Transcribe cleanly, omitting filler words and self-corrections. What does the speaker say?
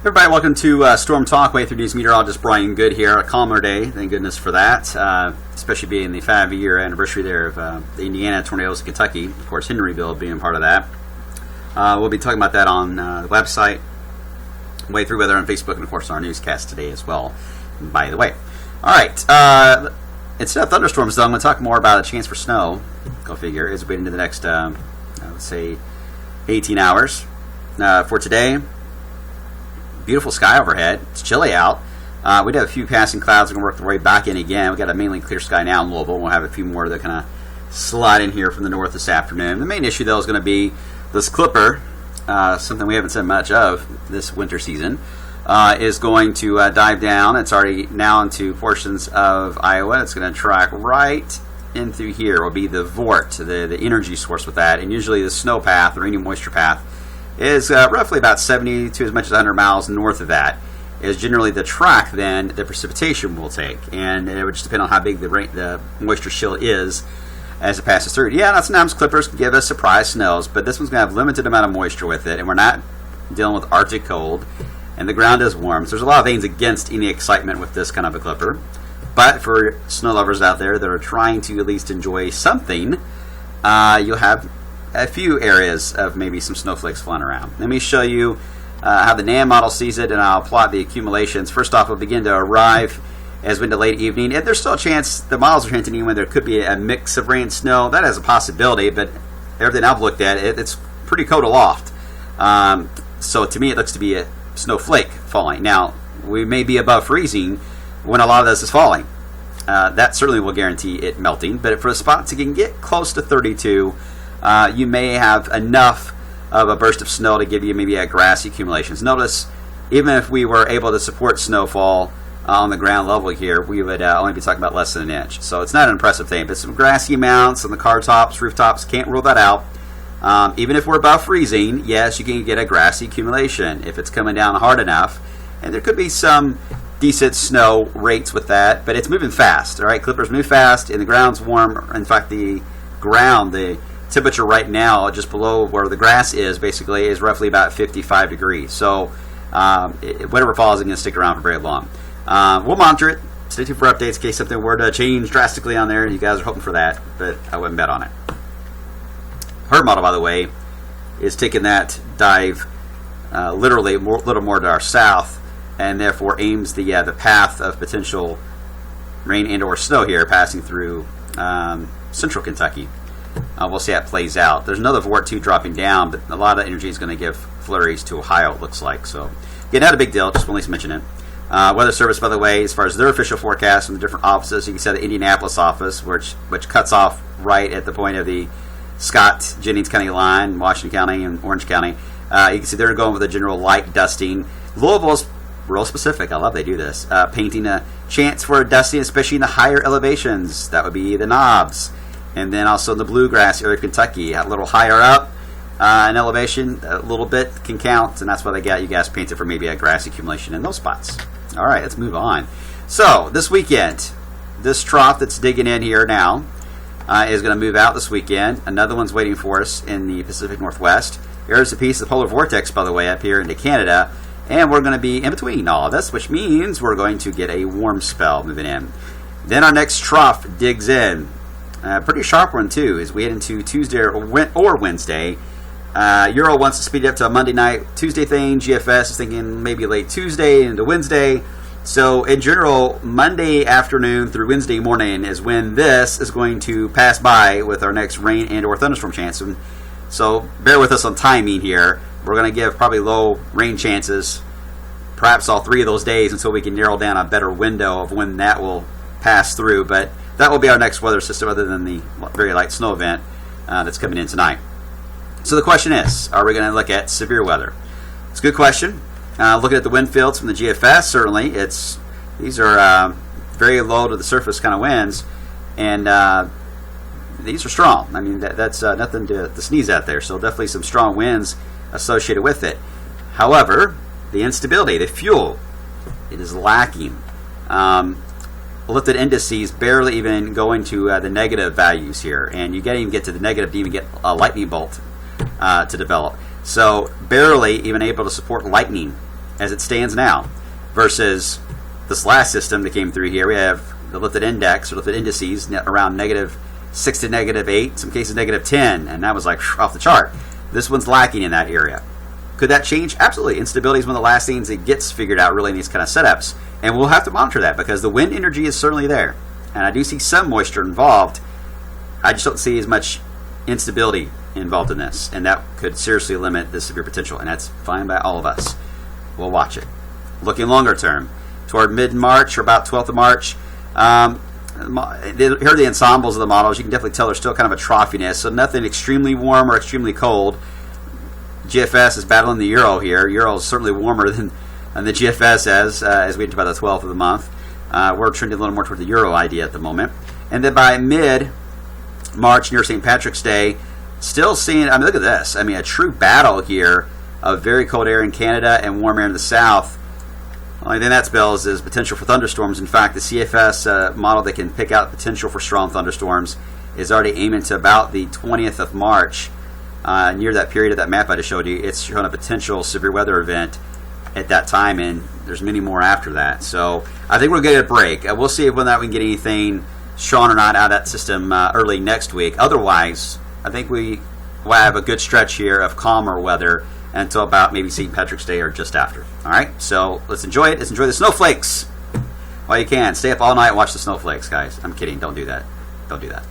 Everybody, welcome to Storm Talk. Way through news meteorologist Brian Good here. A calmer day, thank goodness for that. Especially being the 5-year anniversary there of the Indiana tornadoes in Kentucky. Of course, Henryville being part of that. We'll be talking about that on the website, Way Through Weather on Facebook, and of course our newscast today as well. By the way, all right. Instead of thunderstorms, though, I'm going to talk more about a chance for snow. Go figure. As we get into the next, let's say, 18 hours for today. Beautiful sky overhead. It's chilly out. We do have a few passing clouds. We're going to work their way back in again. We've got a mainly clear sky now in Louisville. We'll have a few more that kind of slide in here from the north this afternoon. The main issue, though, is going to be this clipper, something we haven't said much of this winter season, is going to dive down. It's already now into portions of Iowa. It's going to track right in through here. Will be the VORT, the energy source with that. And usually the snow path or any moisture path is roughly about 70 to as much as 100 miles north of that is generally the track then the precipitation will take, and it would just depend on how big the moisture shield is as it passes through. Yeah, sometimes clippers can give us surprise snows, but this one's going to have limited amount of moisture with it, and we're not dealing with Arctic cold, and the ground is warm, so there's a lot of things against any excitement with this kind of a clipper. But for snow lovers out there that are trying to at least enjoy something, you'll have a few areas of maybe some snowflakes flying around. Let me show you how the NAM model sees it, and I'll plot the accumulations. First off, will begin to arrive as we into late evening. And there's still a chance, the models are hinting even there could be a mix of rain and snow. That is a possibility, but everything I've looked at, it's pretty cold aloft. So to me, it looks to be a snowflake falling. Now, we may be above freezing when a lot of this is falling. That certainly will guarantee it melting, but for the spots that can get close to 32, you may have enough of a burst of snow to give you maybe a grassy accumulations. Notice, even if we were able to support snowfall on the ground level here, we would only be talking about less than an inch. So it's not an impressive thing, but some grassy amounts on the car tops, rooftops, can't rule that out. Even if we're above freezing, yes, you can get a grassy accumulation if it's coming down hard enough. And there could be some decent snow rates with that, but it's moving fast. All right, clippers move fast, and the ground's warm. In fact, the temperature right now, just below where the grass is, basically, is roughly about 55 degrees. So whatever falls isn't going to stick around for very long. We'll monitor it. Stay tuned for updates in case something were to change drastically on there. You guys are hoping for that, but I wouldn't bet on it. Her model, by the way, is taking that dive literally a little more to our south, and therefore aims the path of potential rain and or snow here passing through central Kentucky. We'll see how it plays out. There's another VORT 2 dropping down, but a lot of energy is going to give flurries to Ohio, it looks like. So, yeah, not a big deal. Just at least mention it. Weather Service, by the way, as far as their official forecast from the different offices, you can see the Indianapolis office, which cuts off right at the point of the Scott Jennings County line, Washington County and Orange County. You can see they're going with a general light dusting. Louisville's real specific. I love they do this. Painting a chance for a dusting, especially in the higher elevations. That would be the knobs. And then also in the bluegrass area of Kentucky, a little higher up in elevation, a little bit can count, and that's why they got you guys painted for maybe a grass accumulation in those spots. All right, let's move on. So this weekend, this trough that's digging in here now is going to move out this weekend. Another one's waiting for us in the Pacific Northwest. Here's a piece of the polar vortex, by the way, up here into Canada, and we're going to be in between all of this, which means we're going to get a warm spell moving in. Then our next trough digs in. Pretty sharp one, too, as we head into Tuesday or Wednesday. Euro wants to speed it up to a Monday night, Tuesday thing. GFS is thinking maybe late Tuesday into Wednesday. So, in general, Monday afternoon through Wednesday morning is when this is going to pass by with our next rain and or thunderstorm chance. And so, bear with us on timing here. We're going to give probably low rain chances, perhaps all 3 of those days, until we can narrow down a better window of when that will pass through. But that will be our next weather system other than the very light snow event that's coming in tonight. So the question is, are we going to look at severe weather? It's a good question. Looking at the wind fields from the GFS, certainly, these are very low to the surface kind of winds, and these are strong. I mean, that's nothing to sneeze at there, so definitely some strong winds associated with it. However, the instability, the fuel, it is lacking. Lifted indices barely even going to the negative values here, and you can't even get to the negative to even get a lightning bolt to develop. So barely even able to support lightning as it stands now, versus this last system that came through here. We have the lifted index or lifted indices around -6 to -8, in some cases -10, and that was like off the chart. This one's lacking in that area. Could that change? Absolutely. Instability is one of the last things that gets figured out really in these kind of setups, and we'll have to monitor that because the wind energy is certainly there, and I do see some moisture involved. I just don't see as much instability involved in this, and that could seriously limit the severe potential, and that's fine by all of us. We'll watch it. Looking longer term, toward mid-March or about 12th of March, here are the ensembles of the models. You can definitely tell there's still kind of a troughiness, so nothing extremely warm or extremely cold. GFS is battling the Euro here. Euro is certainly warmer than the GFS as we get to about the 12th of the month. We're trending a little more toward the Euro idea at the moment. And then by mid-March, near St. Patrick's Day, still seeing, I mean, look at this. I mean, a true battle here of very cold air in Canada and warm air in the south. Only thing that spells is potential for thunderstorms. In fact, the CFS model that can pick out potential for strong thunderstorms is already aiming to about the 20th of March. Near that period of that map I just showed you, it's showing a potential severe weather event at that time, and there's many more after that. So I think we'll get a break. We'll see whether or not we can get anything strong or not out of that system early next week. Otherwise, I think we will have a good stretch here of calmer weather until about maybe St. Patrick's Day or just after. All right, so let's enjoy it. Let's enjoy the snowflakes while you can. Stay up all night and watch the snowflakes, guys. I'm kidding. Don't do that. Don't do that.